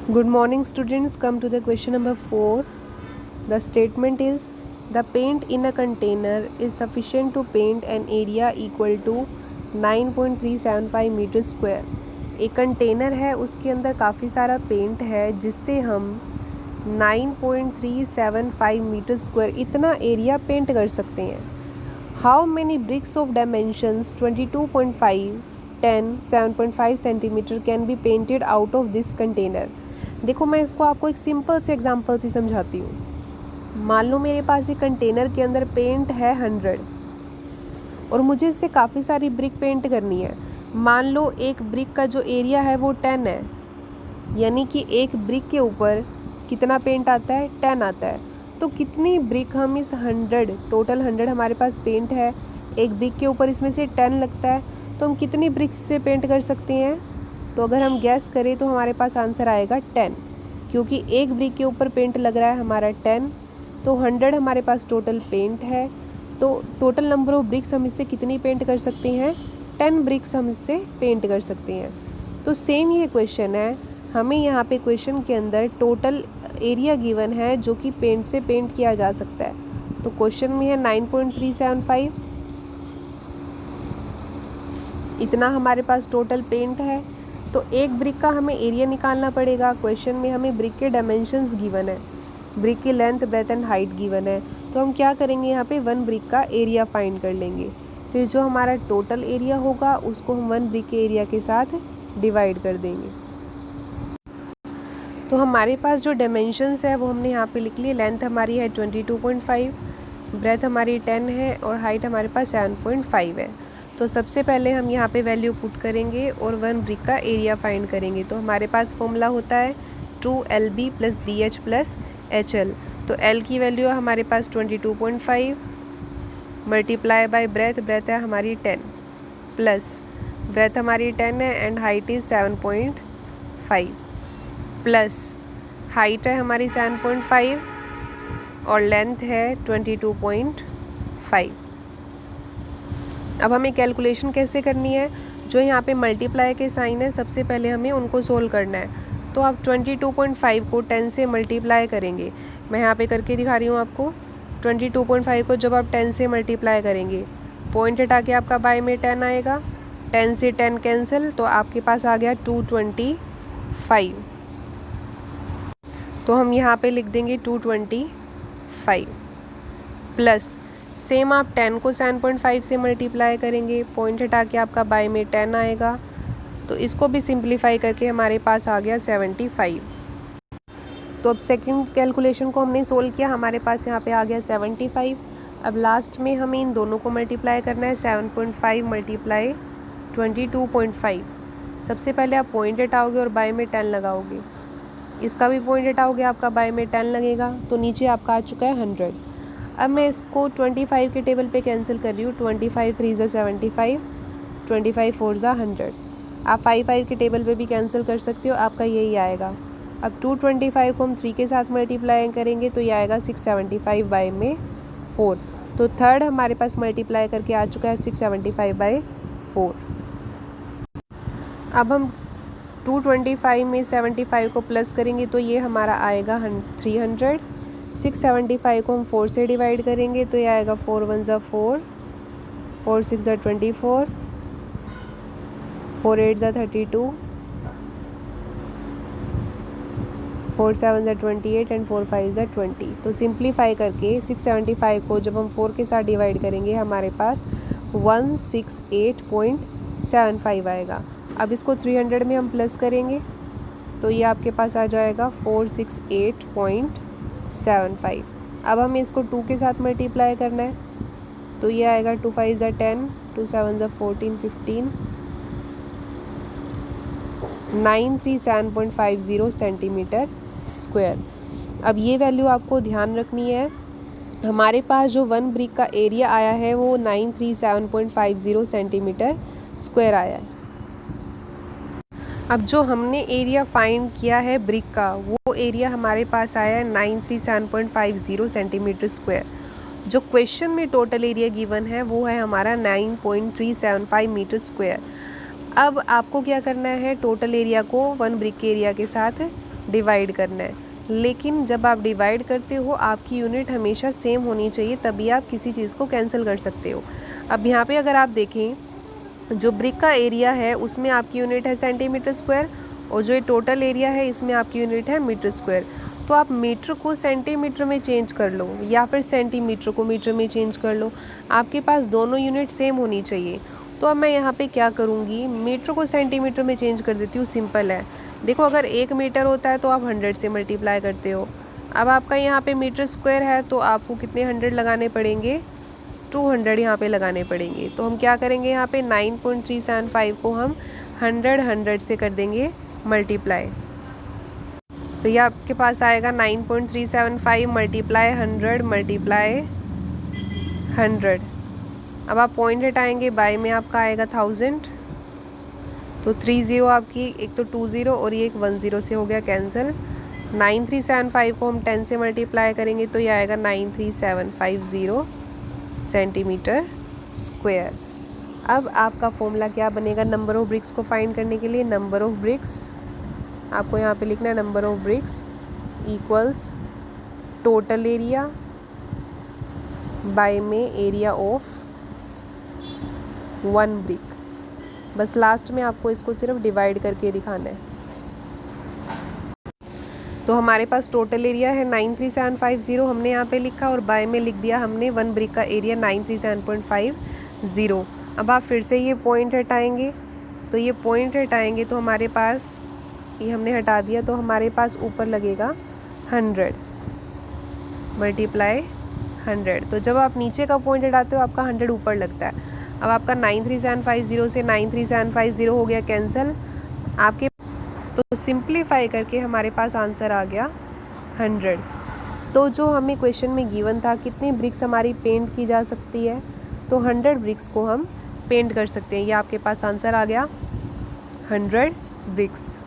Good morning students, come to the question number 4. The statement is the paint in a container is sufficient to paint an area equal to 9.375 metre square. एक container है, उसके अंदर काफ़ी सारा paint है जिससे हम 9.375 metre square इतना एरिया पेंट कर सकते हैं। How many bricks of dimensions 22.5, 10, 7.5 centimetre can be painted out of this container. देखो, मैं इसको आपको एक सिंपल से एग्जांपल से समझाती हूँ। मान लो मेरे पास एक कंटेनर के अंदर पेंट है 100 और मुझे इससे काफ़ी सारी ब्रिक पेंट करनी है। मान लो एक ब्रिक का जो एरिया है वो 10 है, यानी कि एक ब्रिक के ऊपर कितना पेंट आता है, 10 आता है। तो कितनी ब्रिक हम इस 100, टोटल 100 हमारे पास पेंट है, एक ब्रिक के ऊपर इसमें से 10 लगता है, तो हम कितनी ब्रिक्स से पेंट कर सकते हैं? तो अगर हम गैस करें तो हमारे पास आंसर आएगा 10, क्योंकि एक ब्रिक के ऊपर पेंट लग रहा है हमारा 10, तो 100 हमारे पास टोटल पेंट है। तो टोटल नंबर ऑफ ब्रिक्स हम इससे कितनी पेंट कर सकते हैं? 10 ब्रिक्स हम इससे पेंट कर सकते हैं। तो सेम ये क्वेश्चन है, हमें यहाँ पे क्वेश्चन के अंदर टोटल एरिया गिवन है जो कि पेंट से पेंट किया जा सकता है। तो क्वेश्चन में है 9.375, इतना हमारे पास टोटल पेंट है। तो एक ब्रिक का हमें एरिया निकालना पड़ेगा। क्वेश्चन में हमें ब्रिक के डायमेंशंस गिवन है, ब्रिक की length, breadth and height given है। तो हम क्या करेंगे, यहाँ पे 1 ब्रिक का एरिया फाइंड कर लेंगे। फिर जो हमारा टोटल एरिया होगा उसको हम 1 ब्रिक के एरिया के साथ डिवाइड कर देंगे। तो हमारे पास जो डायमेंशंस है वो हमने यहाँ पे लिख लिए। लेंथ हमारी है 22.5, ब्रेथ हमारी 10 है और हाइट हमारे पास 7.5 है। तो सबसे पहले हम यहाँ पे वैल्यू पुट करेंगे और 1 ब्रिक का एरिया फाइंड करेंगे। तो हमारे पास फॉर्मूला होता है 2LB + BH + HL। तो L की वैल्यू है हमारे पास 22.5 मल्टीप्लाई बाय ब्रेथ, ब्रेथ है हमारी 10 प्लस ब्रेथ हमारी 10 है and height is 7.5 plus height है हमारी 7.5 और लेंथ है 22.5। अब हमें कैलकुलेशन कैसे करनी है? जो यहाँ पे मल्टीप्लाई के साइन है, सबसे पहले हमें उनको सोल्व करना है। तो आप 22.5 को 10 से मल्टीप्लाई करेंगे। मैं यहाँ पे करके दिखा रही हूँ आपको। 22.5 को जब आप 10 से मल्टीप्लाई करेंगे, पॉइंट हटा के आपका बाय में 10 आएगा, 10 से 10 कैंसिल, तो आपके पास आ गया 225। तो हम यहाँ पे लिख देंगे 225 प्लस सेम आप 10 को 7.5 से मल्टीप्लाई करेंगे, पॉइंट हटा के आपका बाय में 10 आएगा, तो इसको भी सिंप्लीफाई करके हमारे पास आ गया 75। तो अब सेकंड कैलकुलेशन को हमने सोल्व किया, हमारे पास यहाँ पे आ गया 75। अब लास्ट में हमें इन दोनों को मल्टीप्लाई करना है, 7.5 मल्टीप्लाई 22.5। सबसे पहले आप पॉइंट हटाओगे और बाय में 10 लगाओगे, इसका भी पॉइंट हटाओगे, आपका बाय में 10 लगेगा, तो नीचे आपका आ चुका है 100। अब मैं इसको 25 के टेबल पे कैंसिल कर रही हूँ। 25 3 ज़ा 75, 25 4 ज़ा 100। आप 5 के टेबल पे भी कैंसिल कर सकते हो, आपका यही आएगा। अब 225 को हम 3 के साथ मल्टीप्लाई करेंगे तो ये आएगा 675 बाय में 4। तो थर्ड हमारे पास मल्टीप्लाई करके आ चुका है 675 बाय 4। अब हम 225 में 75 को प्लस करेंगे तो ये हमारा आएगा 300। 675 को हम 4 से डिवाइड करेंगे तो ये आएगा 4 1 ज़ा 4, 4 6 ज़ा 24, 4 8 ज़ा 32, 4 7 ज़ा 28 एंड 4 5 ज़ा 20। तो सिंप्लीफाई करके 675 को जब हम 4 के साथ डिवाइड करेंगे हमारे पास 168.75 आएगा। अब इसको 300 में हम प्लस करेंगे तो ये आपके पास आ जाएगा 468.75। अब हमें इसको 2 के साथ मल्टीप्लाई करना है तो ये आएगा 2 5 ज़ा 10, 2 7 ज़ा 14 15, 937.50 सेंटीमीटर स्क्वायर। अब ये वैल्यू आपको ध्यान रखनी है, हमारे पास जो 1 ब्रिक का एरिया आया है वो 937.50 सेंटीमीटर स्क्वायर आया है। अब जो हमने एरिया फाइंड किया है ब्रिक का, वो एरिया हमारे पास आया है 937.50 सेंटीमीटर स्क्वायर। जो क्वेश्चन में टोटल एरिया गिवन है वो है हमारा 9.375 मीटर स्क्वायर। अब आपको क्या करना है, टोटल एरिया को 1 ब्रिक के एरिया के साथ डिवाइड करना है। लेकिन जब आप डिवाइड करते हो आपकी यूनिट हमेशा सेम होनी चाहिए, तभी आप किसी चीज़ को कैंसिल कर सकते हो। अब यहाँ पे अगर आप देखें जो ब्रिक का एरिया है उसमें आपकी यूनिट है सेंटीमीटर स्क्वायर, और जो ये टोटल एरिया है इसमें आपकी यूनिट है मीटर स्क्वायर। तो आप मीटर को सेंटीमीटर में चेंज कर लो या फिर सेंटीमीटर को मीटर में चेंज कर लो, आपके पास दोनों यूनिट सेम होनी चाहिए। तो अब मैं यहाँ पे क्या करूँगी, मीटर को सेंटीमीटर में चेंज कर देती हूँ। सिंपल है, देखो अगर 1 मीटर होता है तो आप 100 से मल्टीप्लाई करते हो। अब आपका यहाँ पे मीटर स्क्वायर है तो आपको कितने 100 लगाने पड़ेंगे, 200 यहाँ पे लगाने पड़ेंगे। तो हम क्या करेंगे, यहाँ पे 9.375 को हम 100 से कर देंगे मल्टीप्लाई। तो ये आपके पास आएगा 9.375 मल्टीप्लाई 100 मल्टीप्लाई 100। अब आप पॉइंट हटाएंगे, बाय में आपका आएगा 1000। तो 30 आपकी, एक तो 20 और ये एक 10 से हो गया कैंसिल। 9375 को हम 10 से मल्टीप्लाई करेंगे तो ये आएगा 93750 सेंटीमीटर स्क्वायर। अब आपका फॉर्मूला क्या बनेगा नंबर ऑफ ब्रिक्स को फाइंड करने के लिए। नंबर ऑफ ब्रिक्स आपको यहाँ पे लिखना है, number of BRICS equals total area bye में एरिया ऑफ 1 ब्रिक। बस लास्ट में आपको इसको सिर्फ डिवाइड करके दिखाना है। तो हमारे पास टोटल एरिया है 93750 हमने यहाँ पे लिखा, और बाय में लिख दिया हमने 1 ब्रिक का एरिया 937.50। अब आप फिर से ये पॉइंट हटाएंगे, तो ये पॉइंट हटाएंगे तो हमारे पास, ये हमने हटा दिया तो हमारे पास ऊपर लगेगा 100 मल्टीप्लाई 100। तो जब आप नीचे का पॉइंट हटाते हो आपका 100 ऊपर लगता है। अब आपका 93750 से 93750 हो गया कैंसिल आपके। तो सिंप्लीफाई करके हमारे पास आंसर आ गया 100। तो जो हमें क्वेश्चन में गिवन था कितनी ब्रिक्स हमारी पेंट की जा सकती है, तो 100 ब्रिक्स को हम पेंट कर सकते हैं। ये आपके पास आंसर आ गया 100 ब्रिक्स।